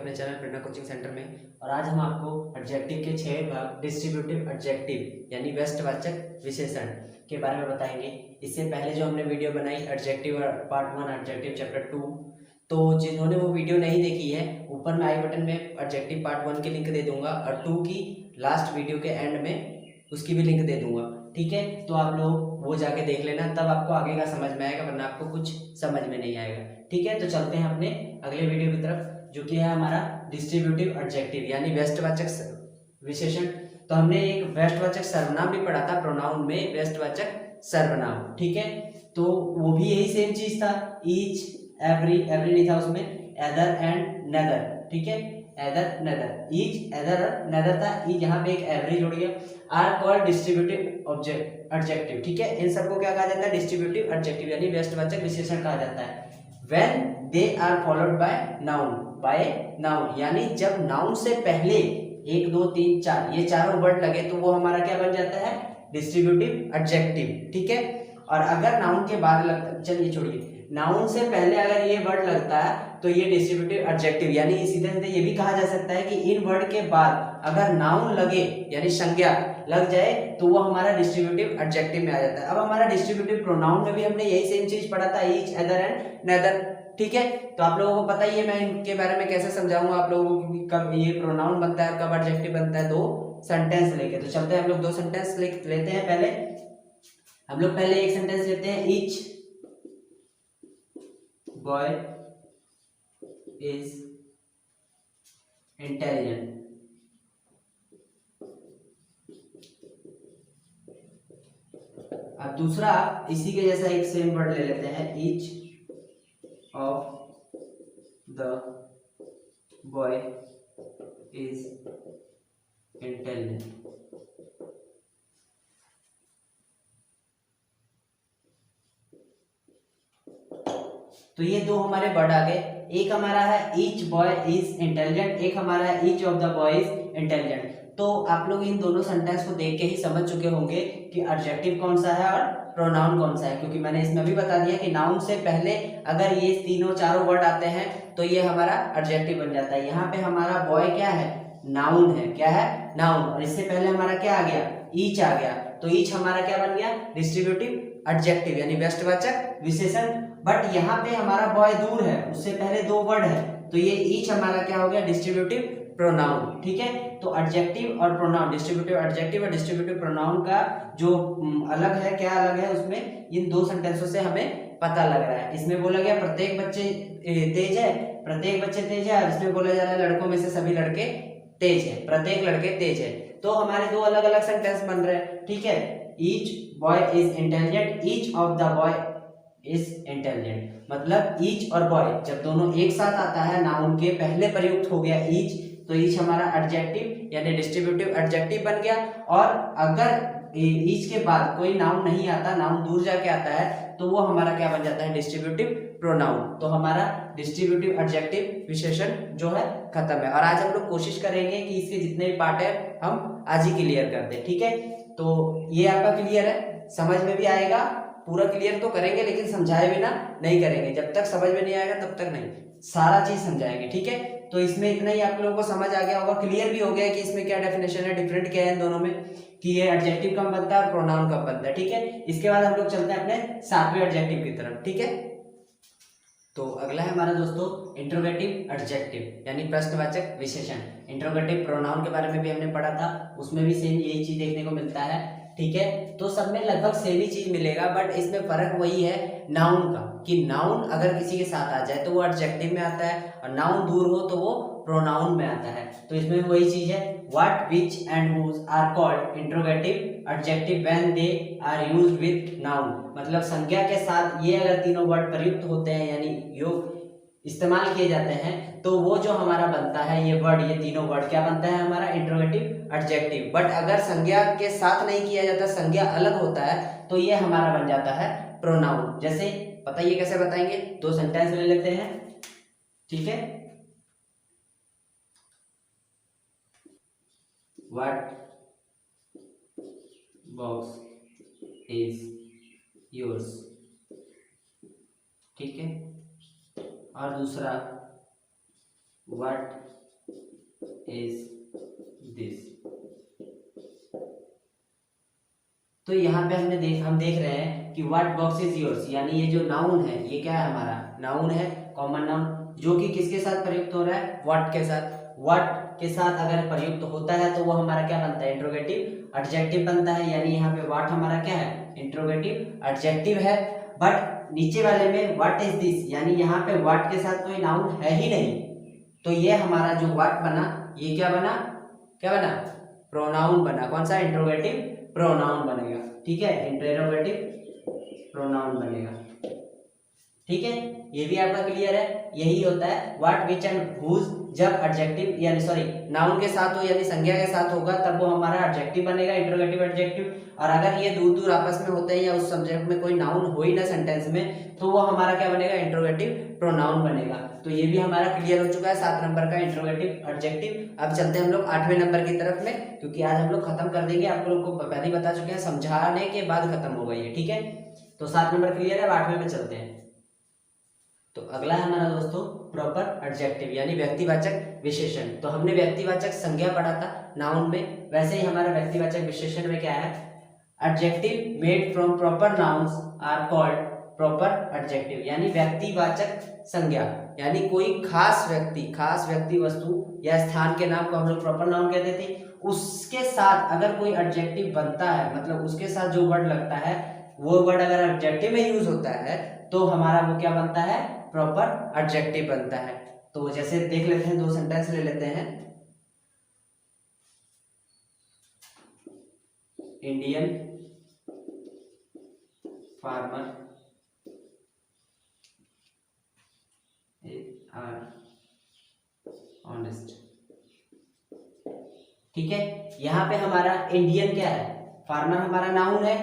अपने चैनल प्रेरणा coaching centre में। और आज हम आपको एडजेक्टिव के 6 भाग डिस्ट्रीब्यूटिव एडजेक्टिव यानी व्यस्तवाचक विशेषण के बारे में बताएंगे। इससे पहले जो हमने वीडियो बनाई एडजेक्टिव पार्ट 1 एडजेक्टिव चैप्टर 2, तो जिन्होंने वो वीडियो नहीं देखी है ऊपर मैं आई बटन में एडजेक्टिव पार्ट 1 की लिंक दे दूंगा और 2 की लास्ट वीडियो के एंड में उसकी भी लिंक दे दूंगा। ठीक है, तो आप लोग वो जाके देख लेना, तब आपको आगे का समझ में आएगा, वरना आपको कुछ समझ में नहीं आएगा। ठीक है, तो चलते हैं अपने अगले वीडियो की तरफ, जो कि है हमारा डिस्ट्रीब्यूटिव एडजेक्टिव यानी व्यस्तवाचक विशेषण। तो हमने एक व्यस्तवाचक सर्वनाम भी पढ़ा था, प्रोनाउन में व्यस्तवाचक सर्वनाम। ठीक है, तो वो भी यही सेम चीज था, ईच, एवरी, एवरी नहीं था उसमें, एदर एंड नेदर। ठीक है, एदर नेदर, ईच, एदर और नेदर था, यहाँ पे एक एवरी जुड़ गया। Are called distributive object adjective. ठीक है, इन सबको क्या कहा जाता है? डिस्ट्रीब्यूटिव एडजेक्टिव यानी व्यस्तवाचक विशेषण कहा जाता है। When they are followed by noun यानी जब नाउन से पहले 1 2 3 4 ये चारों वर्ड लगे तो वो हमारा क्या बन जाता है? Distributive adjective. ठीक है, और अगर नाउन के बाद चलिए छोड़िए, नाउन से पहले अगर ये वर्ड लगता है तो ये डिस्ट्रीब्यूटिव एडजेक्टिव यानी सीधे सीधे ये भी कहा जा सकता है कि इन वर्ड के बाद अगर नाउन लगे यानी संज्ञा लग जाए तो वो हमारा डिस्ट्रीब्यूटिव एडजेक्टिव में आ जाता है। अब हमारा डिस्ट्रीब्यूटिव प्रोनाउन में भी हमने यही सेम चीज पढ़ा था, ईच, एदर एंड नेदर। ठीक है, तो आप लोगों को पता ही है मैं इनके बारे में कैसे समझाऊंगा आप लोगों को कि कब ये प्रोनाउन बनता है, कब एडजेक्टिव बनता है, दो सेंटेंस लेके। तो चलते हैं हम लोग दो सेंटेंस लेते हैं। पहले हम लोग एक सेंटेंस लेते हैं, ईच बॉय इज इंटेलिजेंट। अब दूसरा इसी के जैसा एक सेम वर्ड ले लेते हैं, each of the boy is intelligent. तो ये दो हमारे वर्ड आ गए, एक हमारा है ईच बॉय इज इंटेलिजेंट, एक हमारा है each of the boy is intelligent. तो आप लोग इन दोनों सेंटेंस को देख के ही समझ चुके होंगे कि एडजेक्टिव कौन सा है और प्रोनाउन कौन सा है, क्योंकि मैंने इसमें भी बता दिया कि नाउन से पहले अगर ये तीनों चारों वर्ड आते हैं तो ये हमारा एडजेक्टिव बन जाता है। यहाँ पे हमारा बॉय क्या है? नाउन है। क्या है? नाउन। और इससे पहले हमारा क्या आ गया? ईच आ गया, तो ईच हमारा क्या बन गया? डिस्ट्रीब्यूटिव एडजेक्टिव यानी व्यस्तवाचक विशेषण। बट यहाँ पे हमारा बॉय दूर है, उससे पहले दो वर्ड है, तो ये ईच हमारा क्या हो गया? Distributive pronoun. ठीक है, तो एडजेक्टिव और प्रोनाउन, डिस्ट्रीब्यूटिव एडजेक्टिव और डिस्ट्रीब्यूटिव प्रोनाउन का जो अलग है, क्या अलग है उसमें, इन दो सेंटेंसों से हमें पता लग रहा है। इसमें बोला गया प्रत्येक बच्चे तेज है, प्रत्येक बच्चे तेज है, और इसमें बोला जा रहा है लड़कों में से सभी लड़के तेज है, प्रत्येक लड़के तेज है। तो हमारे दो अलग अलग सेंटेंस बन रहे हैं। ठीक है, each boy is intelligent, each of the boy is intelligent. मतलब ईच और बॉय जब दोनों एक साथ आता है, नाउन के पहले प्रयुक्त हो गया ईच, तो ईच हमारा एडजेक्टिव यानी डिस्ट्रीब्यूटिव एडजेक्टिव बन गया। और अगर ईच के बाद कोई नाउन नहीं आता, नाउन दूर जाके आता है, तो वो हमारा क्या बन जाता है? Distributive pronoun. तो हमारा डिस्ट्रीब्यूटिव एडजेक्टिव विशेषण जो है खत्म है। और आज हम लोग कोशिश करेंगे कि इसके जितने भी पार्ट है हम आज ही क्लियर कर दें। ठीक है, तो ये आपका क्लियर है, समझ में भी आएगा, पूरा क्लियर तो करेंगे लेकिन समझाए बिना नहीं करेंगे। जब तक समझ में नहीं आएगा तब तक नहीं, सारा चीज समझाएंगे। ठीक है, तो इसमें इतना ही आप लोगों को समझ आ गया होगा, क्लियर भी हो गया कि इसमें क्या डेफिनेशन है, डिफरेंट क्या है इन दोनों में, कि ये एडजेक्टिव कब बनता है और प्रोनाउन कब बनता है। ठीक है, इसके बाद हम लोग चलते हैं अपने सातवें एडजेक्टिव की तरफ। ठीक है, तो अगला है हमारा दोस्तों इंट्रोगेटिव एडजेक्टिव यानी प्रश्नवाचक विशेषण। इंट्रोगेटिव प्रोनाउन के बारे में भी हमने पढ़ा था, उसमें भी सेम यही चीज देखने को मिलता है। ठीक है, तो सब में लगभग सेम ही चीज मिलेगा, बट इसमें फर्क वही है नाउन का, कि नाउन अगर किसी के साथ आ जाए तो वो एडजेक्टिव में आता है, और नाउन दूर हो तो वो प्रोनाउन में आता है। तो इसमें वही चीज है, what, which and whose are called interrogative adjective when they are used with noun. मतलब संज्ञा के साथ ये अगर तीनों वर्ड प्रयुक्त होते हैं यानी योग इस्तेमाल किए जाते हैं, तो वो जो हमारा बनता है ये वर्ड, ये तीनों वर्ड क्या बनता है हमारा? Interrogative adjective. बट अगर संज्ञा के साथ नहीं किया जाता, संज्ञा अलग होता है, तो ये हमारा बन जाता है प्रोनाउन। जैसे बताइए कैसे बताएंगे, दो सेंटेंस ले लेते हैं। ठीक है, व्हाट बॉक्स इज योर्स। ठीक है, और दूसरा व्हाट इज दिस। तो यहाँ पे हम देख रहे हैं कि व्हाट बॉक्स इज योर्स, यानी ये जो नाउन है ये क्या है, हमारा नाउन है, कॉमन नाउन, जो कि किसके साथ प्रयुक्त हो रहा है, व्हाट के साथ। व्हाट के साथ अगर प्रयुक्त होता है तो वो हमारा क्या बनता है, इंट्रोगेटिव एडजेक्टिव बनता है। यानी यहाँ पे व्हाट हमारा क्या है, इंट्रोगेटिव एडजेक्टिव है। बट नीचे वाले में व्हाट इज दिस, यानी यहाँ पे व्हाट के साथ कोई नाउन है ही नहीं, तो ये हमारा जो व्हाट बना ये क्या बना, क्या बना, प्रोनाउन बना। कौन सा, इंट्रोगेटिव प्रोनाउन बनेगा। ठीक है, इंट्रोगेटिव प्रोनाउन बनेगा। ठीक है, ये भी आपका क्लियर है। यही होता है व्हाट, विच एंड हुज, जब एडजेक्टिव यानी सॉरी नाउन के साथ हो यानी संज्ञा के साथ होगा तब वो हमारा एडजेक्टिव बनेगा, इंट्रोगेटिव एडजेक्टिव। और अगर ये दूर दूर आपस में होते हैं या उस सब्जेक्ट में कोई नाउन हो ही ना सेंटेंस में, तो वो हमारा क्या बनेगा, इंट्रोगेटिव प्रोनाउन बनेगा। तो ये भी हमारा क्लियर हो चुका है 7 नंबर का इंट्रोगेटिव एडजेक्टिव। अब चलते हैं हम लोग 8वें नंबर की तरफ में, क्योंकि आज हम लोग खत्म कर देंगे। आप लोग को पहले ही बता चुके हैं, समझाने के बाद खत्म होगा ये। ठीक है, तो 7 नंबर क्लियर है। अब 8वें में चलते हैं। तो अगला है हमारा दोस्तों प्रॉपर एडजेक्टिव, यानी व्यक्तिवाचक विशेषण। तो हमने व्यक्तिवाचक संज्ञा पढ़ा था नाउन में, वैसे ही हमारा व्यक्तिवाचक विशेषण में क्या है, adjective made from proper nouns are called proper adjective. यानी व्यक्तिवाचक संज्ञा, यानी कोई खास व्यक्ति वस्तु या स्थान के नाम को हम लोग प्रॉपर नाउन कहते थे। उसके साथ अगर कोई एडजेक्टिव बनता है, मतलब उसके साथ जो वर्ड लगता है वो वर्ड अगर एडजेक्टिव में यूज होता है तो हमारा वो क्या बनता है, प्रॉपर एडजेक्टिव बनता है। तो जैसे देख लेते हैं, 2 सेंटेंस ले लेते हैं। Indian farmer are honest. ठीक है, यहाँ पे हमारा इंडियन क्या है, फार्मर हमारा नाउन है,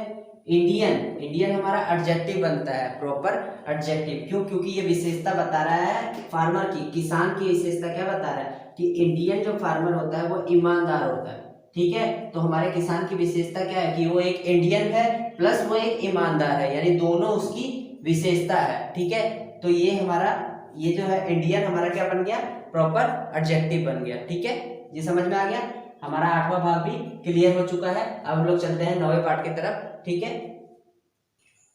इंडियन हमारा एडजेक्टिव बनता है, प्रॉपर एडजेक्टिव। क्यों, क्योंकि ये विशेषता बता रहा है फार्मर की, किसान की विशेषता क्या बता रहा है कि इंडियन जो फार्मर होता है वो ईमानदार होता है। ठीक है, तो हमारे किसान की विशेषता क्या है कि वो एक इंडियन है प्लस वो एक ईमानदार है, यानी दोनों उसकी विशेषता है। ठीक है, तो ये हमारा ये जो है इंडियन हमारा क्या बन गया, प्रॉपर एडजेक्टिव बन गया। ठीक है, ये समझ में आ गया। हमारा 8वां भाग भी क्लियर हो चुका है। अब हम लोग चलते हैं 9वें पार्ट की तरफ। ठीक है,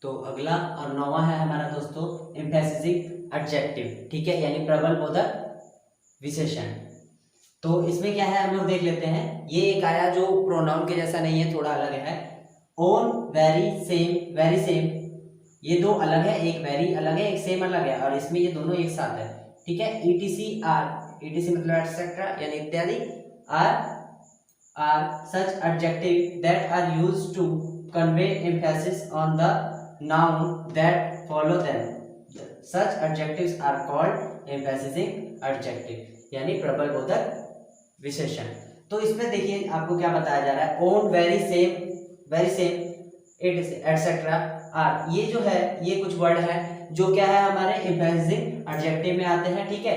तो अगला और 9वां है हमारा दोस्तों एम्फेसिसिक एडजेक्टिव। ठीक है, यानी प्रबल बोधक विशेषण। तो इसमें क्या है हम लोग देख लेते हैं। ये एक आया जो प्रोनाउन के जैसा नहीं है, थोड़ा अलग है। Own, very, same, very same, ये 2 अलग है, एक वेरी अलग है, एक सेम अलग है, और इसमें ये दोनों एक साथ है। ठीक है, ईटीसी आर, ईटीसी मतलब एटसेट्रा यानी इत्यादि, are such adjective that are used to convey emphasis on the noun that follow them. Such adjectives are called emphasizing adjective, यानी प्रबल बोधक विशेषण। तो इसमें देखिए आपको क्या बताया जा रहा है, own, very same, etcetera, are, ये जो है ये कुछ वर्ड है जो क्या है हमारे एम्फेसिजिंग एडजेक्टिव में आते हैं। ठीक है,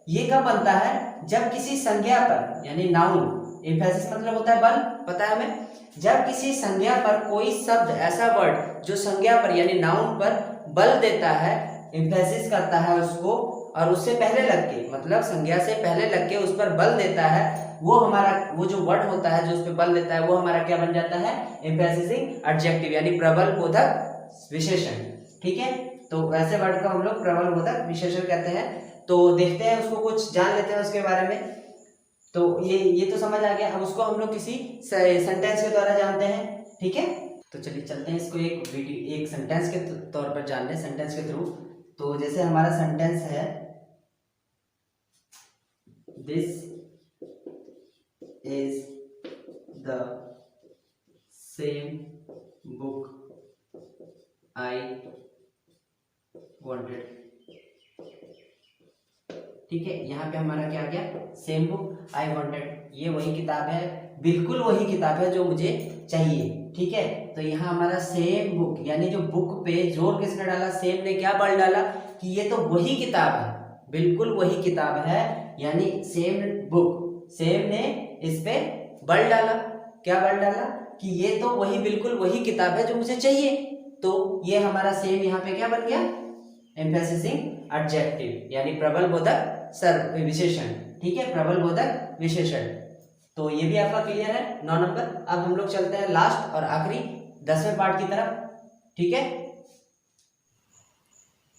ये कब बनता है, जब किसी संज्ञा पर, यानी नाउन, एम्फेसिस मतलब होता है बल, पता है हमें, जब किसी संज्ञा पर कोई शब्द, ऐसा वर्ड जो संज्ञा पर यानी नाउन पर बल देता है, एम्फेसिस करता है उसको, और उससे पहले लग के, मतलब संज्ञा से पहले लग के उस पर बल देता है, वो हमारा वो जो वर्ड होता है जो उस पर बल देता है वो हमारा क्या बन जाता है, एम्फेसिसिंग एडजेक्टिव, यानी प्रबल बोधक विशेषण। ठीक है, तो वैसे वर्ड को हम लोग प्रबल बोधक विशेषण कहते हैं। तो देखते हैं उसको, कुछ जान लेते हैं उसके बारे में। तो ये तो समझ आ गया। अब उसको हम लोग किसी सेंटेंस के द्वारा जानते हैं। ठीक है, तो चलिए चलते हैं इसको एक सेंटेंस के तौर पर जानने, सेंटेंस के थ्रू। तो जैसे हमारा सेंटेंस है, this is the same book I wanted. ठीक है, यहाँ पे हमारा क्या आ गया, सेम बुक आई वांटेड, ये वही किताब है, बिल्कुल वही किताब है जो मुझे चाहिए। ठीक है, तो यहाँ हमारा सेम बुक, यानी जो बुक पे जोर किसने डाला, सेम ने क्या बल डाला कि ये तो वही किताब है, बिल्कुल वही किताब है, यानी सेम बुक, सेम ने इस पे बल डाला, क्या बल डाला कि ये तो वही बिल्कुल वही किताब है जो मुझे चाहिए। तो ये हमारा सेम यहाँ पे क्या बन गया, एम्फेसिसिंग एडजेक्टिव, यानी प्रबल बोधक विशेषण, ठीक है, प्रबल बोधक विशेषण। तो ये भी आपका क्लियर है 9 नंबर। अब हम लोग चलते हैं लास्ट और आखिरी 10वें पार्ट की तरफ, ठीक है।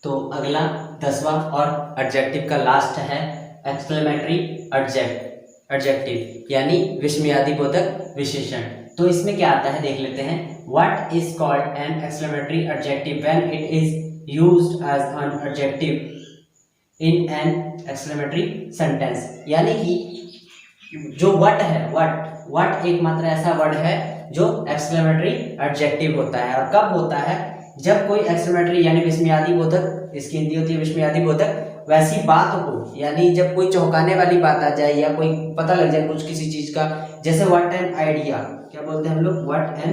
तो अगला 10वां और एडजेक्टिव का लास्ट है एक्सक्लेमेटरी एडजेक्टिव यानी विस्मयादिबोधक विशेषण। तो इसमें क्या आता है देख लेते हैं। What is called an exclamatory adjective when it is used as an adjective in an exclamatory sentence. यानी कि जो व्हाट है, व्हाट एकमात्र ऐसा वर्ड है जो एक्सक्लेमेटरी एडजेक्टिव होता है। और कब होता है? जब कोई एक्सक्लेमेटरी यानी विस्मयादिबोधक, इसकी हिंदी होती है विस्मयादिबोधक, वैसी बात हो, यानी जब कोई चौंकाने वाली बात आ जाए या कोई पता लग जाए कुछ किसी चीज का, जैसे व्हाट एन आइडिया, क्या बोलते हैं हम लोग, व्हाट एन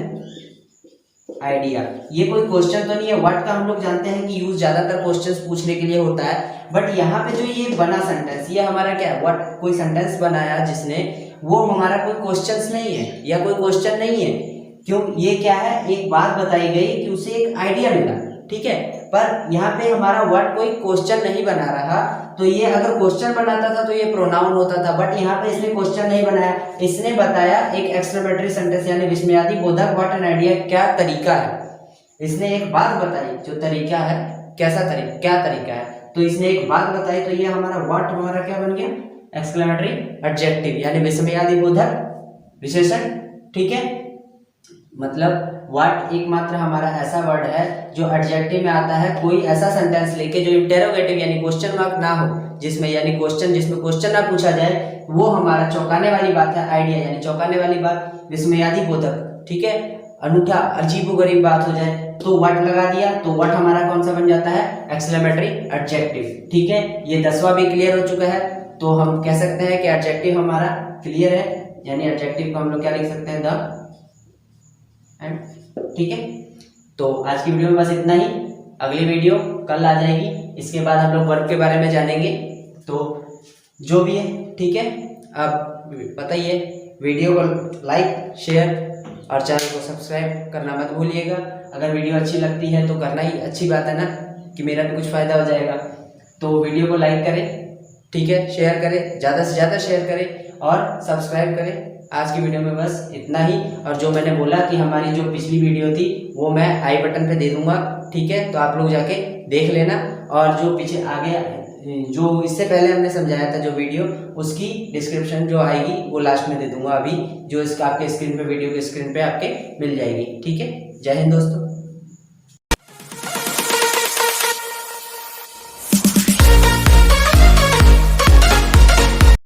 आइडिया। ये कोई क्वेश्चन तो नहीं है, व्हाट का हम लोग जानते हैं कि यूज ज्यादातर क्वेश्चंस पूछने के लिए होता है, बट यहाँ पे जो ये बना सेंटेंस, ये हमारा क्या है, व्हाट कोई सेंटेंस बनाया जिसने, वो हमारा कोई क्वेश्चंस नहीं है या कोई क्वेश्चन नहीं है। क्यों? ये क्या है, एक बात बताई गई कि उसे एक आइडिया मिला, ठीक है, पर यहाँ पे हमारा व्हाट कोई क्वेश्चन नहीं बना रहा। तो ये अगर क्वेश्चन बनाता था तो ये प्रोनाउन होता था, बट यहाँ पे इसने क्वेश्चन नहीं बनाया, इसने बताया एक एक्सक्लेमेटरी सेंटेंस यानी विस्मयादिबोधक व्हाट एन आइडिया क्या तरीका है। इसने एक बात बताई, जो तरीका है, कैसा तरीका, क्या तरीका है, तो इसने एक बात बताई, तो ये हमारा व्हाट हमारा क्या बन गया, एक्सक्लेमेटरी एडजेक्टिव यानी विस्मयादिबोधक विशेषण, ठीक है। मतलब व्हाट एकमात्र हमारा ऐसा वर्ड है जो एडजेक्टिव में आता है, कोई ऐसा सेंटेंस लेके जो इंटेरोगेटिव यानी क्वेश्चन मार्क ना हो, जिसमें यानी क्वेश्चन, जिसमें क्वेश्चन ना पूछा जाए, वो हमारा चौंकाने वाली बात है, आइडिया यानी चौंकाने वाली बात, विस्मयादिबोधक, ठीक है, अनूठा अजीबोगरीब बात हो जाए तो व्हाट लगा दिया, तो व्हाट हमारा कौन सा बन जाता है, एक्सक्लेमेटरी एडजेक्टिव, ठीक है। ये 10वां भी क्लियर हो चुका है। तो हम कह सकते हैं कि एडजेक्टिव हमारा क्लियर है, यानी एडजेक्टिव को हम लोग क्या लिख सकते हैं, द एंड, ठीक है। तो आज की वीडियो में बस इतना ही। अगली वीडियो कल आ जाएगी, इसके बाद हम लोग वर्ब के बारे में जानेंगे। तो जो भी है, ठीक है, आप बताइए, वीडियो को लाइक शेयर और चैनल को सब्सक्राइब करना मत भूलिएगा। अगर वीडियो अच्छी लगती है तो करना ही अच्छी बात है ना, कि मेरा भी कुछ फ़ायदा हो जाएगा। तो वीडियो को लाइक करें, ठीक है, शेयर करें, ज़्यादा से ज़्यादा शेयर करें और सब्सक्राइब करें। आज की वीडियो में बस इतना ही। और जो मैंने बोला कि हमारी जो पिछली वीडियो थी वो मैं आई बटन पे दे दूंगा, ठीक है, तो आप लोग जाके देख लेना। और जो पीछे आगे जो इससे पहले हमने समझाया था जो वीडियो, उसकी डिस्क्रिप्शन जो आएगी वो लास्ट में दे दूंगा, अभी जो इसका आपके स्क्रीन पे, वीडियो के स्क्रीन पे आपके मिल जाएगी, ठीक है। जय हिंद दोस्तों।